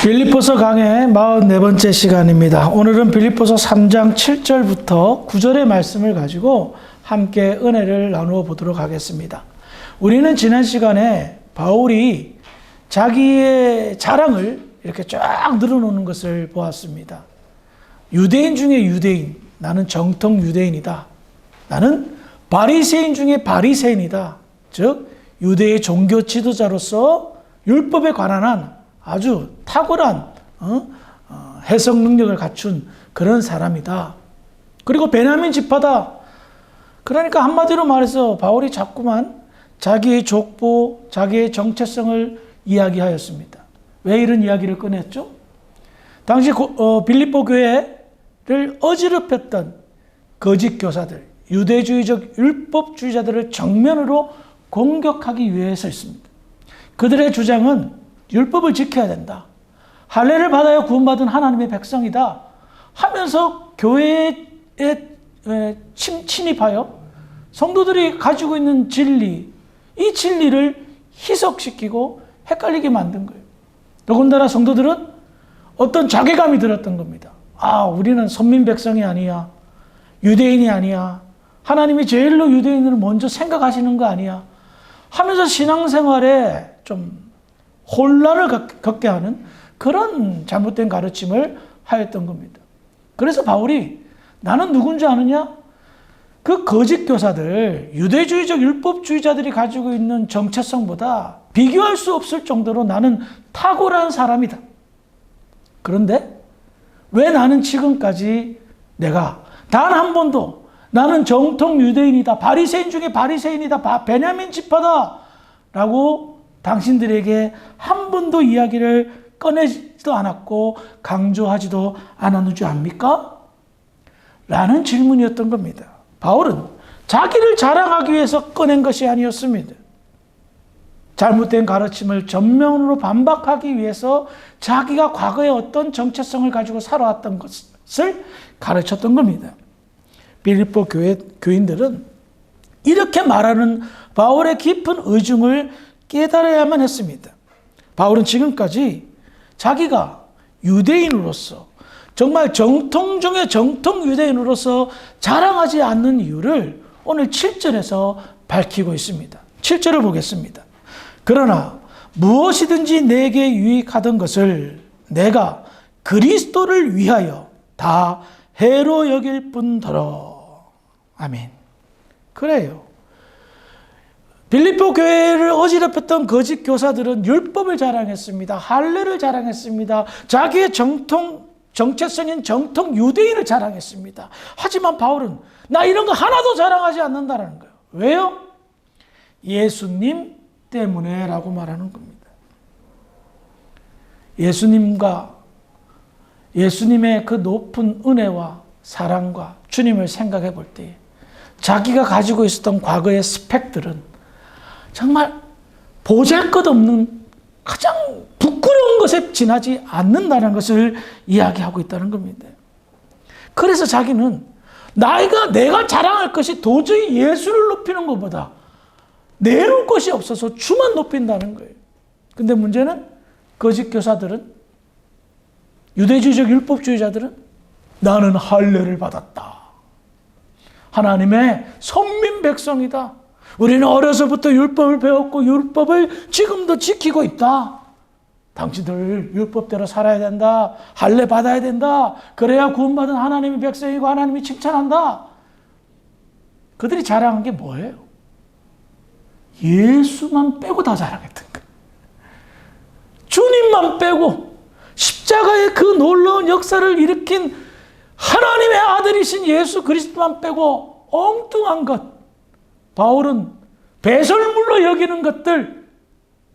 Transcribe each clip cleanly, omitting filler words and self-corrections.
빌립보서 강의 44번째 시간입니다. 오늘은 빌립보서 3장 7절부터 9절의 말씀을 가지고 함께 은혜를 나누어 보도록 하겠습니다. 우리는 지난 시간에 바울이 자기의 자랑을 이렇게 쫙 늘어놓는 것을 보았습니다. 유대인 중에 유대인, 나는 정통 유대인이다. 나는 바리새인 중에 바리새인이다. 즉 유대의 종교 지도자로서 율법에 관한 한 아주 탁월한 해석 능력을 갖춘 그런 사람이다. 그리고 베냐민 지파다. 그러니까 한마디로 말해서 바울이 자꾸만 자기의 족보, 자기의 정체성을 이야기하였습니다. 왜 이런 이야기를 꺼냈죠? 당시 빌립보 교회를 어지럽혔던 거짓 교사들, 유대주의적 율법주의자들을 정면으로 공격하기 위해서였습니다. 그들의 주장은 율법을 지켜야 된다. 할례를 받아야 구원받은 하나님의 백성이다. 하면서 교회에 침입하여 성도들이 가지고 있는 진리, 이 진리를 희석시키고 헷갈리게 만든 거예요. 더군다나 성도들은 어떤 자괴감이 들었던 겁니다. 아, 우리는 선민 백성이 아니야. 유대인이 아니야. 하나님이 제일로 유대인을 먼저 생각하시는 거 아니야. 하면서 신앙생활에 좀 혼란을 겪게 하는 그런 잘못된 가르침을 하였던 겁니다. 그래서 바울이 나는 누군지 아느냐? 그 거짓 교사들, 유대주의적 율법주의자들이 가지고 있는 정체성보다 비교할 수 없을 정도로 나는 탁월한 사람이다. 그런데 왜 나는 지금까지 내가 단 한 번도 나는 정통 유대인이다, 바리새인 중에 바리새인이다, 베냐민 지파다 라고 당신들에게 한 번도 이야기를 꺼내지도 않았고 강조하지도 않았는지 압니까? 라는 질문이었던 겁니다. 바울은 자기를 자랑하기 위해서 꺼낸 것이 아니었습니다. 잘못된 가르침을 전면으로 반박하기 위해서 자기가 과거에 어떤 정체성을 가지고 살아왔던 것을 가르쳤던 겁니다. 빌립보 교인들은 이렇게 말하는 바울의 깊은 의중을 깨달아야만 했습니다. 바울은 지금까지 자기가 유대인으로서 정말 정통 중에 정통 유대인으로서 자랑하지 않는 이유를 오늘 7절에서 밝히고 있습니다. 7절을 보겠습니다. 그러나 무엇이든지 내게 유익하던 것을 내가 그리스도를 위하여 다 해로 여길 뿐더러. 아멘. 그래요. 빌립보 교회를 어지럽혔던 거짓 교사들은 율법을 자랑했습니다. 할례를 자랑했습니다. 자기의 정체성인 정통 유대인을 자랑했습니다. 하지만 바울은 나 이런 거 하나도 자랑하지 않는다는 거예요. 왜요? 예수님 때문에 라고 말하는 겁니다. 예수님의 그 높은 은혜와 사랑과 주님을 생각해 볼 때 자기가 가지고 있었던 과거의 스펙들은 정말 보잘것없는 가장 부끄러운 것에 지나지 않는다는 것을 이야기하고 있다는 겁니다. 그래서 자기는 내가 자랑할 것이 도저히 예수를 높이는 것보다 내놓을 것이 없어서 주만 높인다는 거예요. 근데 문제는 거짓 교사들은, 유대주의적 율법주의자들은 나는 할례를 받았다. 하나님의 선민 백성이다. 우리는 어려서부터 율법을 배웠고 율법을 지금도 지키고 있다. 당신들 율법대로 살아야 된다. 할례 받아야 된다. 그래야 구원받은 하나님의 백성이고 하나님이 칭찬한다. 그들이 자랑한 게 뭐예요? 예수만 빼고 다 자랑했던 거예요. 주님만 빼고 십자가의 그 놀라운 역사를 일으킨 하나님의 아들이신 예수 그리스도만 빼고 엉뚱한 것, 바울은 배설물로 여기는 것들,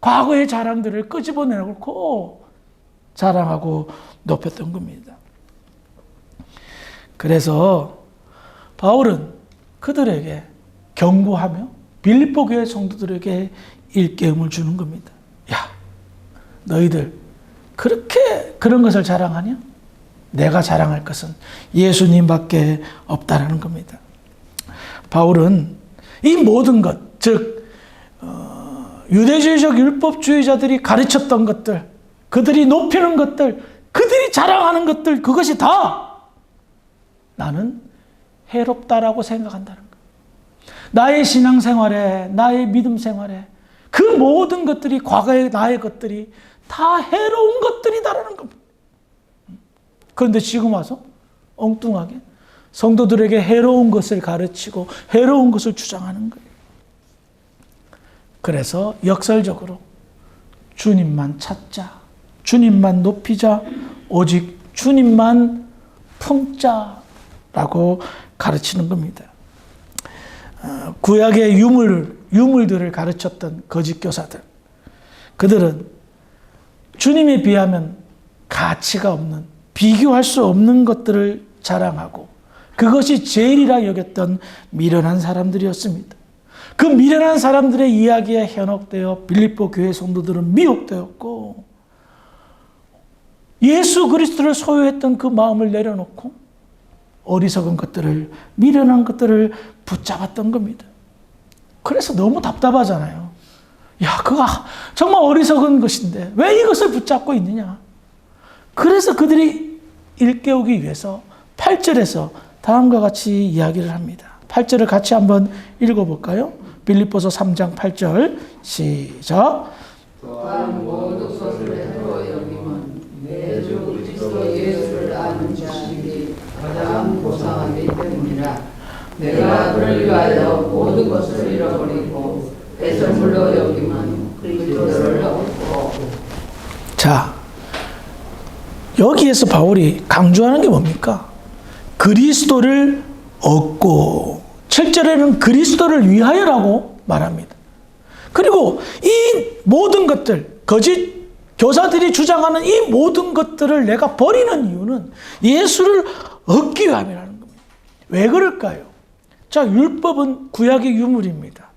과거의 자랑들을 끄집어내놓고 자랑하고 높였던 겁니다. 그래서 바울은 그들에게 경고하며 빌립보 교회 성도들에게 일깨움을 주는 겁니다. 야, 너희들 그렇게 그런 것을 자랑하냐? 내가 자랑할 것은 예수님밖에 없다라는 겁니다. 바울은 이 모든 것, 즉 유대주의적 율법주의자들이 가르쳤던 것들, 그들이 높이는 것들, 그들이 자랑하는 것들, 그것이 다 나는 해롭다라고 생각한다는 거예요. 나의 신앙생활에, 나의 믿음 생활에 그 모든 것들이, 과거의 나의 것들이 다 해로운 것들이다라는 겁니다. 그런데 지금 와서 엉뚱하게 성도들에게 해로운 것을 가르치고 해로운 것을 주장하는 거예요. 그래서 역설적으로 주님만 찾자, 주님만 높이자, 오직 주님만 품자라고 가르치는 겁니다. 구약의 유물들을 가르쳤던 거짓 교사들, 그들은 주님에 비하면 가치가 없는, 비교할 수 없는 것들을 자랑하고 그것이 제일이라 여겼던 미련한 사람들이었습니다. 그 미련한 사람들의 이야기에 현혹되어 빌립보 교회 성도들은 미혹되었고, 예수 그리스도를 소유했던 그 마음을 내려놓고 어리석은 것들을, 미련한 것들을 붙잡았던 겁니다. 그래서 너무 답답하잖아요. 야, 그거 정말 어리석은 것인데 왜 이것을 붙잡고 있느냐. 그래서 그들이 일깨우기 위해서 8절에서 다음과 같이 이야기를 합니다. 8절을 같이 한번 읽어볼까요? 빌립보서 3장 8절 시작. 또한 모든 것을 해로 여김은 내 주 그리스도 예수를 아는 자식이 가장 고상하기 때문이라. 내가 그를 위하여 모든 것을 잃어버리고 배설물로 여김은 그리스도를 얻고. 자, 여기에서 바울이 강조하는 게 뭡니까? 그리스도를 얻고, 7절에는 그리스도를 위하여라고 말합니다. 그리고 이 모든 것들, 거짓 교사들이 주장하는 이 모든 것들을 내가 버리는 이유는 예수를 얻기 위함이라는 겁니다. 왜 그럴까요? 자, 율법은 구약의 유물입니다.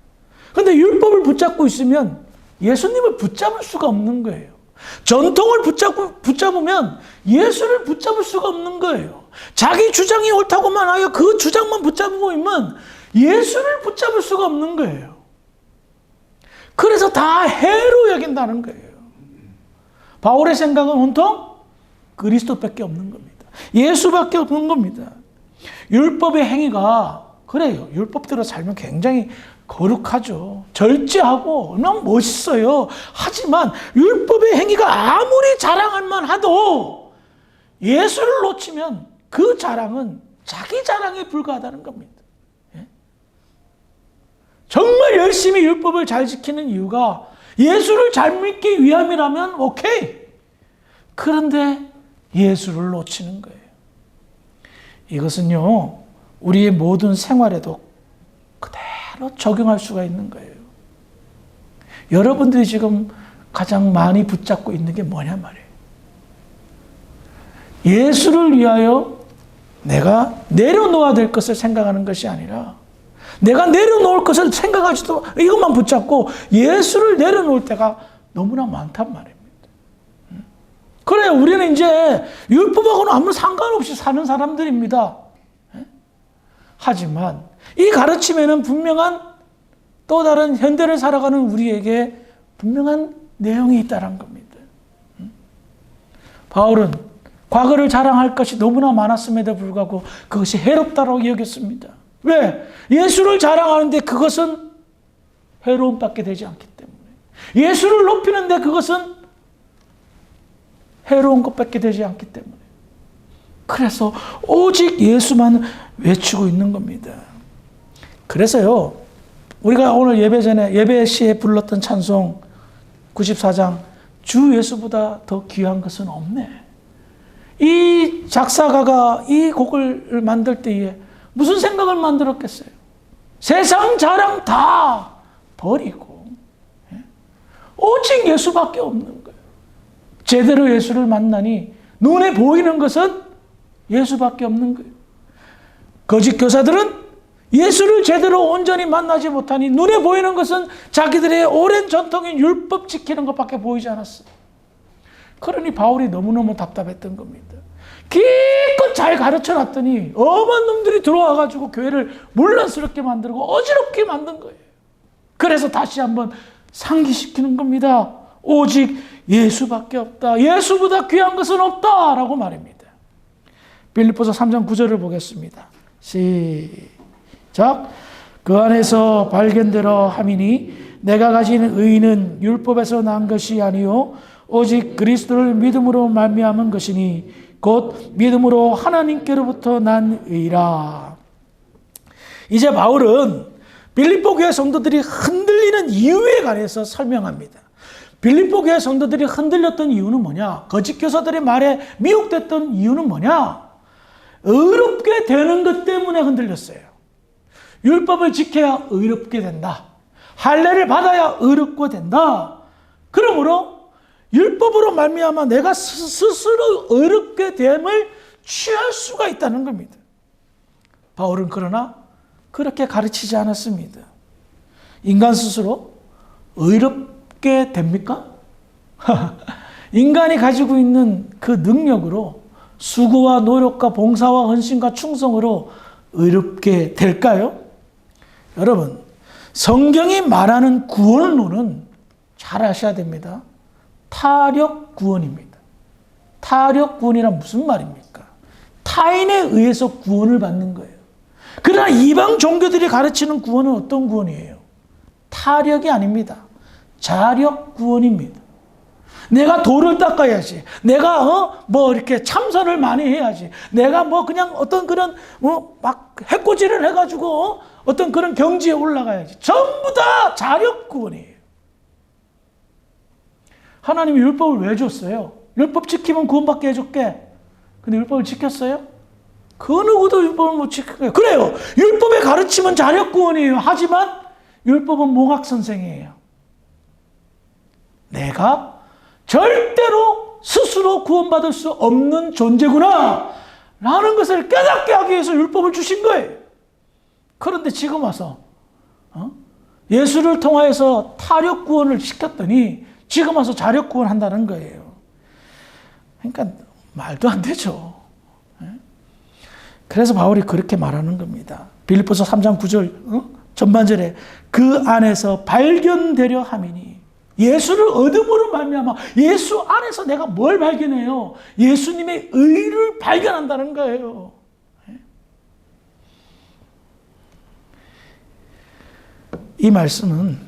그런데 율법을 붙잡고 있으면 예수님을 붙잡을 수가 없는 거예요. 전통을 붙잡으면 예수를 붙잡을 수가 없는 거예요. 자기 주장이 옳다고만 하여 그 주장만 붙잡고 있으면 예수를 붙잡을 수가 없는 거예요. 그래서 다 해로 여긴다는 거예요. 바울의 생각은 온통 그리스도밖에 없는 겁니다. 예수밖에 없는 겁니다. 율법의 행위가, 그래요, 율법대로 살면 굉장히 거룩하죠. 절제하고 얼마나 멋있어요. 하지만 율법의 행위가 아무리 자랑할 만하도 예수를 놓치면 그 자랑은 자기 자랑에 불과하다는 겁니다. 예? 정말 열심히 율법을 잘 지키는 이유가 예수를 잘 믿기 위함이라면 오케이. 그런데 예수를 놓치는 거예요. 이것은요, 우리의 모든 생활에도 그대로 적용할 수가 있는 거예요. 여러분들이 지금 가장 많이 붙잡고 있는 게 뭐냐 말이에요. 예수를 위하여 내가 내려놓아야 될 것을 생각하는 것이 아니라 내가 내려놓을 것을 생각하지도 이것만 붙잡고 예수를 내려놓을 때가 너무나 많단 말입니다. 그래, 우리는 이제 율법하고는 아무 상관없이 사는 사람들입니다. 하지만 이 가르침에는 분명한 또 다른 현대를 살아가는 우리에게 분명한 내용이 있다는 겁니다. 바울은 과거를 자랑할 것이 너무나 많았음에도 불구하고 그것이 해롭다고 여겼습니다. 왜? 예수를 자랑하는데 그것은 해로움밖에 되지 않기 때문에. 예수를 높이는데 그것은 해로운 것밖에 되지 않기 때문에. 그래서 오직 예수만 외치고 있는 겁니다. 그래서요, 우리가 오늘 예배 전에 예배 시에 불렀던 찬송 94장 주 예수보다 더 귀한 것은 없네. 이 작사가가 이 곡을 만들 때에 무슨 생각을 만들었겠어요? 세상 자랑 다 버리고 오직 예수밖에 없는 거예요. 제대로 예수를 만나니 눈에 보이는 것은 예수밖에 없는 거예요. 거짓 교사들은 예수를 제대로 온전히 만나지 못하니 눈에 보이는 것은 자기들의 오랜 전통인 율법 지키는 것밖에 보이지 않았어요. 그러니 바울이 너무너무 답답했던 겁니다. 기껏 잘 가르쳐놨더니 엄한 놈들이 들어와가지고 교회를 문란스럽게 만들고 어지럽게 만든 거예요. 그래서 다시 한번 상기시키는 겁니다. 오직 예수밖에 없다. 예수보다 귀한 것은 없다라고 말입니다. 빌립보서 3장 9절을 보겠습니다. 시작. 그 안에서 발견되려 함이니 내가 가진 의는 율법에서 난 것이 아니요 오직 그리스도를 믿음으로 말미암은 것이니 곧 믿음으로 하나님께로부터 난 의라. 이제 바울은 빌립보 교회 성도들이 흔들리는 이유에 관해서 설명합니다. 빌립보 교회 성도들이 흔들렸던 이유는 뭐냐? 거짓 교사들의 말에 미혹됐던 이유는 뭐냐? 의롭게 되는 것 때문에 흔들렸어요. 율법을 지켜야 의롭게 된다. 할례를 받아야 의롭게 된다. 그러므로 율법으로 말미암아 내가 스스로 의롭게 됨을 취할 수가 있다는 겁니다. 바울은 그러나 그렇게 가르치지 않았습니다. 인간 스스로 의롭게 됩니까? 인간이 가지고 있는 그 능력으로 수고와 노력과 봉사와 헌신과 충성으로 의롭게 될까요? 여러분, 성경이 말하는 구원론은 잘 아셔야 됩니다. 타력 구원입니다. 타력 구원이란 무슨 말입니까? 타인에 의해서 구원을 받는 거예요. 그러나 이방 종교들이 가르치는 구원은 어떤 구원이에요? 타력이 아닙니다. 자력 구원입니다. 내가 돌을 닦아야지. 내가 이렇게 참선을 많이 해야지. 내가 그냥 어떤 그런 막 해코지를 해가지고 어떤 그런 경지에 올라가야지. 전부 다 자력 구원이에요. 하나님이 율법을 왜 줬어요? 율법 지키면 구원받게 해줄게. 근데 율법을 지켰어요? 그 누구도 율법을 못 지킨 거예요. 그래요. 율법의 가르침은 자력 구원이에요. 하지만 율법은 몽학 선생이에요. 내가 절대로 스스로 구원받을 수 없는 존재구나 라는 것을 깨닫게 하기 위해서 율법을 주신 거예요. 그런데 지금 와서 예수를 통하여서 타력 구원을 시켰더니 지금 와서 자력 구원한다는 거예요. 그러니까 말도 안 되죠. 그래서 바울이 그렇게 말하는 겁니다. 빌립보서 3장 9절 전반절에 그 안에서 발견되려 함이니 예수를 얻음으로 말미암아 예수 안에서 내가 뭘 발견해요? 예수님의 의를 발견한다는 거예요. 이 말씀은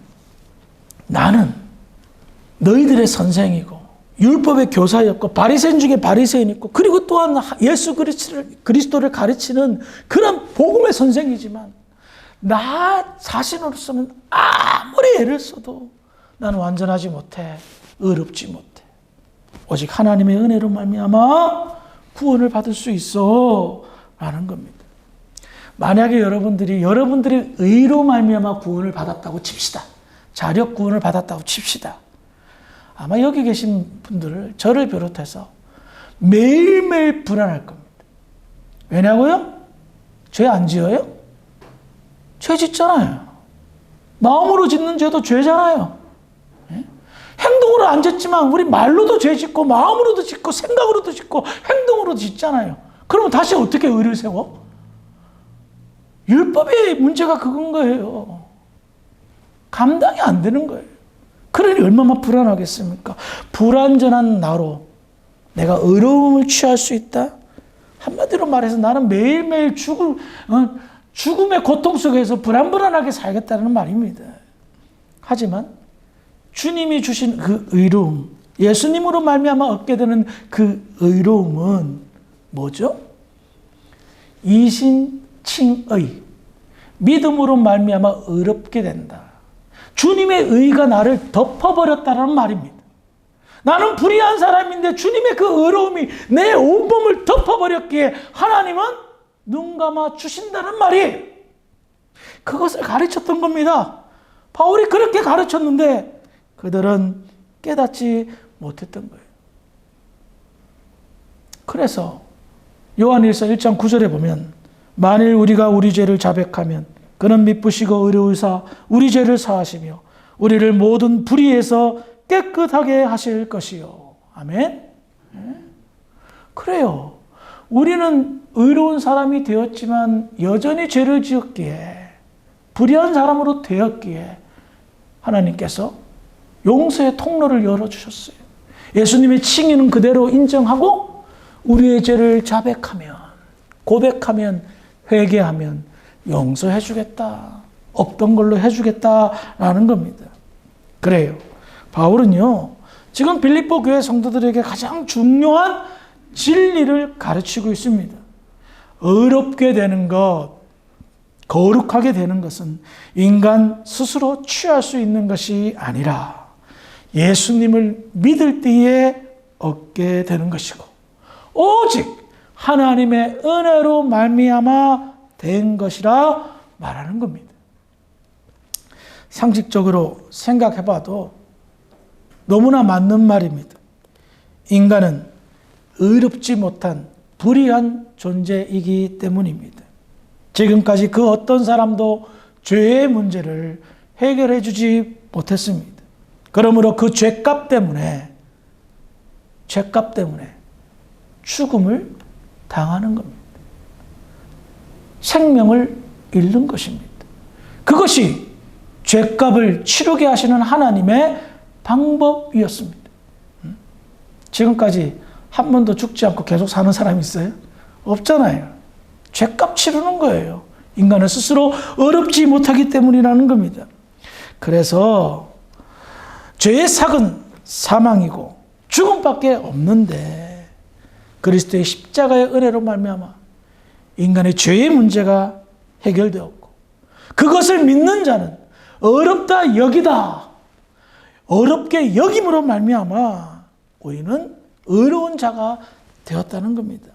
나는 너희들의 선생이고 율법의 교사였고 바리새인 중에 바리새인 있고 그리고 또한 예수 그리스도를 가르치는 그런 복음의 선생이지만 나 자신으로서는 아무리 애를 써도 나는 완전하지 못해. 의롭지 못해. 오직 하나님의 은혜로 말미암아 구원을 받을 수 있어 라는 겁니다. 만약에 여러분들이 의로 말미암아 구원을 받았다고 칩시다. 자력 구원을 받았다고 칩시다. 아마 여기 계신 분들 저를 비롯해서 매일매일 불안할 겁니다. 왜냐고요? 죄 안 지어요? 죄 짓잖아요. 마음으로 짓는 죄도 죄잖아요. 행동으로 안 짓지만 우리 말로도 죄 짓고 마음으로도 짓고 생각으로도 짓고 행동으로도 짓잖아요. 그러면 다시 어떻게 의를 세워? 율법의 문제가 그건 거예요. 감당이 안 되는 거예요. 그러니 얼마나 불안하겠습니까? 불완전한 나로 내가 의로움을 취할 수 있다? 한마디로 말해서 나는 매일매일 죽음의 고통 속에서 불안불안하게 살겠다는 말입니다. 하지만 주님이 주신 그 의로움, 예수님으로 말미암아 얻게 되는 그 의로움은 뭐죠? 이신칭의, 믿음으로 말미암아 의롭게 된다. 주님의 의가 나를 덮어버렸다는 말입니다. 나는 불의한 사람인데 주님의 그 의로움이 내 온몸을 덮어버렸기에 하나님은 눈 감아 주신다는 말이에요. 그것을 가르쳤던 겁니다. 바울이 그렇게 가르쳤는데 그들은 깨닫지 못했던 거예요. 그래서 요한일서 1장 9절에 보면 만일 우리가 우리 죄를 자백하면 그는 미쁘시고 의로우사 우리 죄를 사하시며 우리를 모든 불의에서 깨끗하게 하실 것이요. 아멘. 그래요. 우리는 의로운 사람이 되었지만 여전히 죄를 지었기에 불의한 사람으로 되었기에 하나님께서 용서의 통로를 열어주셨어요. 예수님의 칭의는 그대로 인정하고 우리의 죄를 자백하면, 고백하면, 회개하면 용서해 주겠다. 없던 걸로 해 주겠다라는 겁니다. 그래요. 바울은요, 지금 빌립보 교회 성도들에게 가장 중요한 진리를 가르치고 있습니다. 의롭게 되는 것, 거룩하게 되는 것은 인간 스스로 취할 수 있는 것이 아니라 예수님을 믿을 때에 얻게 되는 것이고, 오직 하나님의 은혜로 말미암아 된 것이라 말하는 겁니다. 상식적으로 생각해봐도 너무나 맞는 말입니다. 인간은 의롭지 못한 불의한 존재이기 때문입니다. 지금까지 그 어떤 사람도 죄의 문제를 해결해 주지 못했습니다. 그러므로 그 죄값 때문에 죽음을 당하는 겁니다. 생명을 잃는 것입니다. 그것이 죄값을 치르게 하시는 하나님의 방법이었습니다. 지금까지 한 번도 죽지 않고 계속 사는 사람이 있어요? 없잖아요. 죄값 치르는 거예요. 인간은 스스로 어렵지 못하기 때문이라는 겁니다. 그래서 죄의 삭은 사망이고 죽음밖에 없는데 그리스도의 십자가의 은혜로 말미암아 인간의 죄의 문제가 해결되었고 그것을 믿는 자는 어렵다 여기다 어렵게 여김으로 말미암아 우리는 의로운 자가 되었다는 겁니다.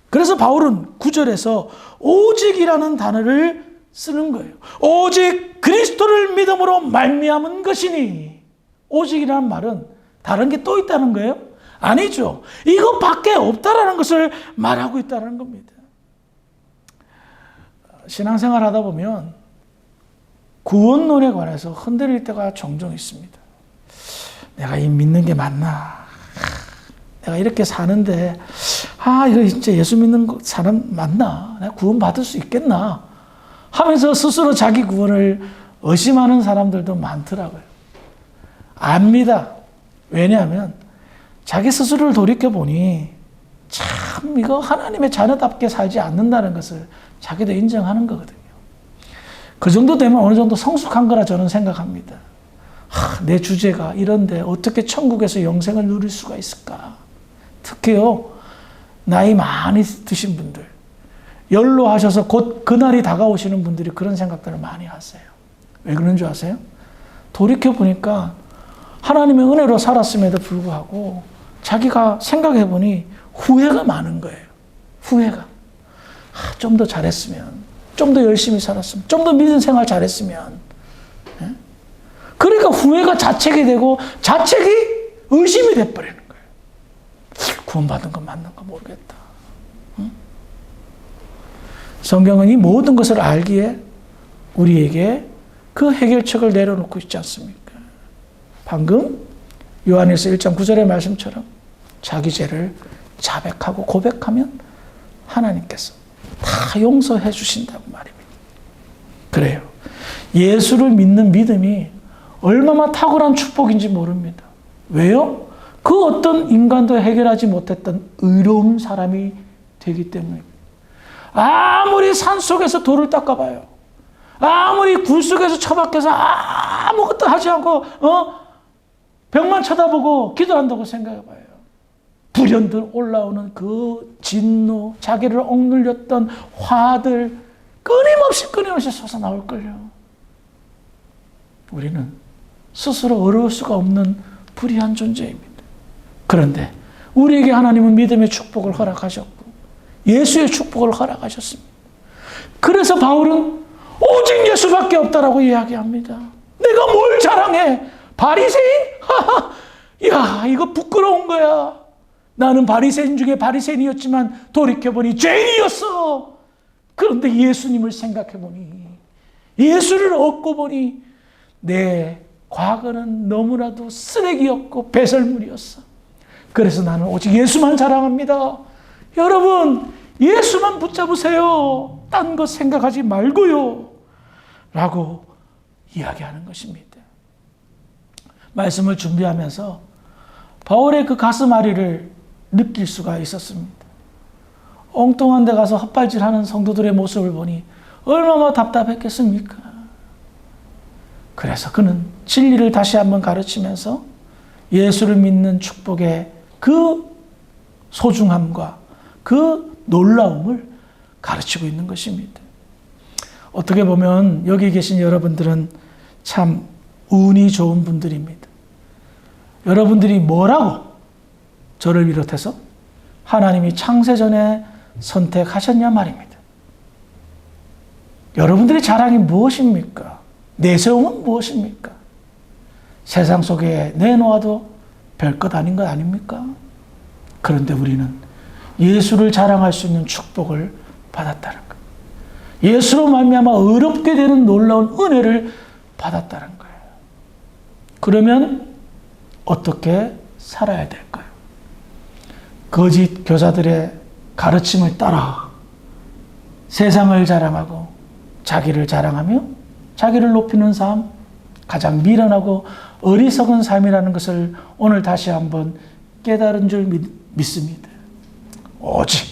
그래서 바울은 9절에서 오직이라는 단어를 쓰는 거예요. 오직 그리스도를 믿음으로 말미암은 것이니. 오직이라는 말은 다른 게 또 있다는 거예요? 아니죠. 이것밖에 없다라는 것을 말하고 있다는 겁니다. 신앙생활 하다 보면 구원론에 관해서 흔들릴 때가 종종 있습니다. 내가 이 믿는 게 맞나? 내가 이렇게 사는데 이거 진짜 예수 믿는 사람 맞나? 내가 구원 받을 수 있겠나? 하면서 스스로 자기 구원을 의심하는 사람들도 많더라고요. 압니다. 왜냐하면 자기 스스로를 돌이켜보니 참 이거 하나님의 자녀답게 살지 않는다는 것을 자기도 인정하는 거거든요. 그 정도 되면 어느 정도 성숙한 거라 저는 생각합니다. 내 주제가 이런데 어떻게 천국에서 영생을 누릴 수가 있을까? 특히요, 나이 많이 드신 분들, 연로하셔서 곧 그날이 다가오시는 분들이 그런 생각들을 많이 하세요. 왜 그런 줄 아세요? 돌이켜보니까 하나님의 은혜로 살았음에도 불구하고 자기가 생각해보니 후회가 많은 거예요. 후회가. 좀 더 잘했으면, 좀 더 열심히 살았으면, 좀 더 믿음 생활 잘했으면. 그러니까 후회가 자책이 되고 자책이 의심이 돼버리는 거예요. 구원받은 건 맞는가 모르겠다. 성경은 이 모든 것을 알기에 우리에게 그 해결책을 내려놓고 있지 않습니까? 방금 요한일서 1장 9절의 말씀처럼 자기 죄를 자백하고 고백하면 하나님께서 다 용서해 주신다고 말입니다. 그래요. 예수를 믿는 믿음이 얼마나 탁월한 축복인지 모릅니다. 왜요? 그 어떤 인간도 해결하지 못했던 의로운 사람이 되기 때문입니다. 아무리 산속에서 돌을 닦아봐요. 아무리 굴속에서 처박혀서 아무것도 하지 않고 벽만 쳐다보고 기도한다고 생각해봐요. 불현듯 올라오는 그 진노, 자기를 억눌렸던 화들 끊임없이 솟아나올걸요. 우리는 스스로 어려울 수가 없는 불의한 존재입니다. 그런데 우리에게 하나님은 믿음의 축복을 허락하셨고 예수의 축복을 허락하셨습니다. 그래서 바울은 오직 예수밖에 없다라고 이야기합니다. 내가 뭘 자랑해? 바리새인? 야, 이거 부끄러운 거야. 나는 바리새인 중에 바리새인이었지만 돌이켜보니 죄인이었어. 그런데 예수님을 생각해보니 예수를 얻고 보니 내 과거는 너무나도 쓰레기였고 배설물이었어. 그래서 나는 오직 예수만 자랑합니다. 여러분, 예수만 붙잡으세요. 딴 거 생각하지 말고요. 라고 이야기하는 것입니다. 말씀을 준비하면서 바울의 그 가슴앓이를 느낄 수가 있었습니다. 엉뚱한 데 가서 헛발질하는 성도들의 모습을 보니 얼마나 답답했겠습니까? 그래서 그는 진리를 다시 한번 가르치면서 예수를 믿는 축복의 그 소중함과 그 놀라움을 가르치고 있는 것입니다. 어떻게 보면 여기 계신 여러분들은 참 운이 좋은 분들입니다. 여러분들이 뭐라고 저를 비롯해서 하나님이 창세전에 선택하셨냐 말입니다. 여러분들의 자랑이 무엇입니까? 내세움은 무엇입니까? 세상 속에 내놓아도 별것 아닌 것 아닙니까? 그런데 우리는 예수를 자랑할 수 있는 축복을 받았다는 것. 예수로 말미암아 의롭게 되는 놀라운 은혜를 받았다는 거예요. 그러면 어떻게 살아야 될까요? 거짓 교사들의 가르침을 따라 세상을 자랑하고 자기를 자랑하며 자기를 높이는 삶, 가장 미련하고 어리석은 삶이라는 것을 오늘 다시 한번 깨달은 줄 믿습니다. 오직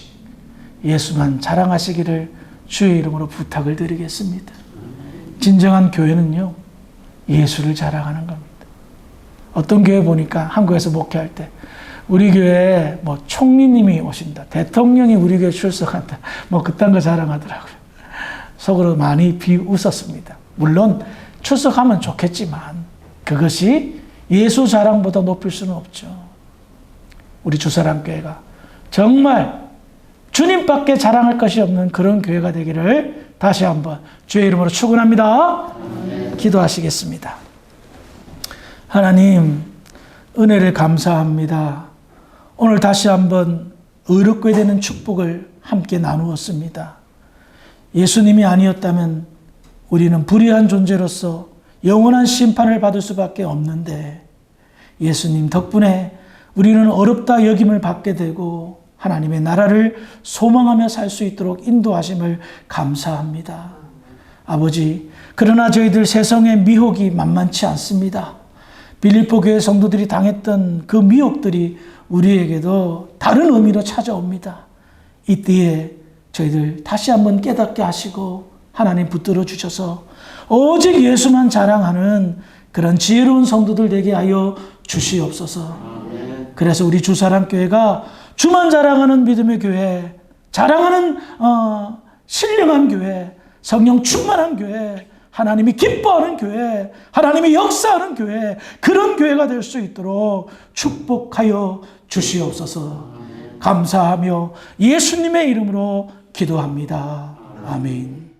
예수만 자랑하시기를 주의 이름으로 부탁을 드리겠습니다. 진정한 교회는요, 예수를 자랑하는 겁니다. 어떤 교회 보니까 한국에서 목회할 때 우리 교회에 뭐 총리님이 오신다, 대통령이 우리 교회 출석한다, 뭐 그딴 거 자랑하더라고요. 속으로 많이 비웃었습니다. 물론 출석하면 좋겠지만 그것이 예수 자랑보다 높일 수는 없죠. 우리 주사랑교회가 정말 주님밖에 자랑할 것이 없는 그런 교회가 되기를 다시 한번 주의 이름으로 축원합니다. 기도하시겠습니다. 하나님, 은혜를 감사합니다. 오늘 다시 한번 의롭게 되는 축복을 함께 나누었습니다. 예수님이 아니었다면 우리는 불의한 존재로서 영원한 심판을 받을 수밖에 없는데 예수님 덕분에 우리는 어렵다 여김을 받게 되고 하나님의 나라를 소망하며 살 수 있도록 인도하심을 감사합니다. 아버지, 그러나 저희들 세상의 미혹이 만만치 않습니다. 빌립보 교회 성도들이 당했던 그 미혹들이 우리에게도 다른 의미로 찾아옵니다. 이때에 저희들 다시 한번 깨닫게 하시고 하나님 붙들어 주셔서 오직 예수만 자랑하는 그런 지혜로운 성도들 되게 하여 주시옵소서. 그래서 우리 주사랑교회가 주만 자랑하는 믿음의 교회, 자랑하는 신령한 교회, 성령 충만한 교회, 하나님이 기뻐하는 교회, 하나님이 역사하는 교회, 그런 교회가 될 수 있도록 축복하여 주시옵소서. 감사하며 예수님의 이름으로 기도합니다. 아멘.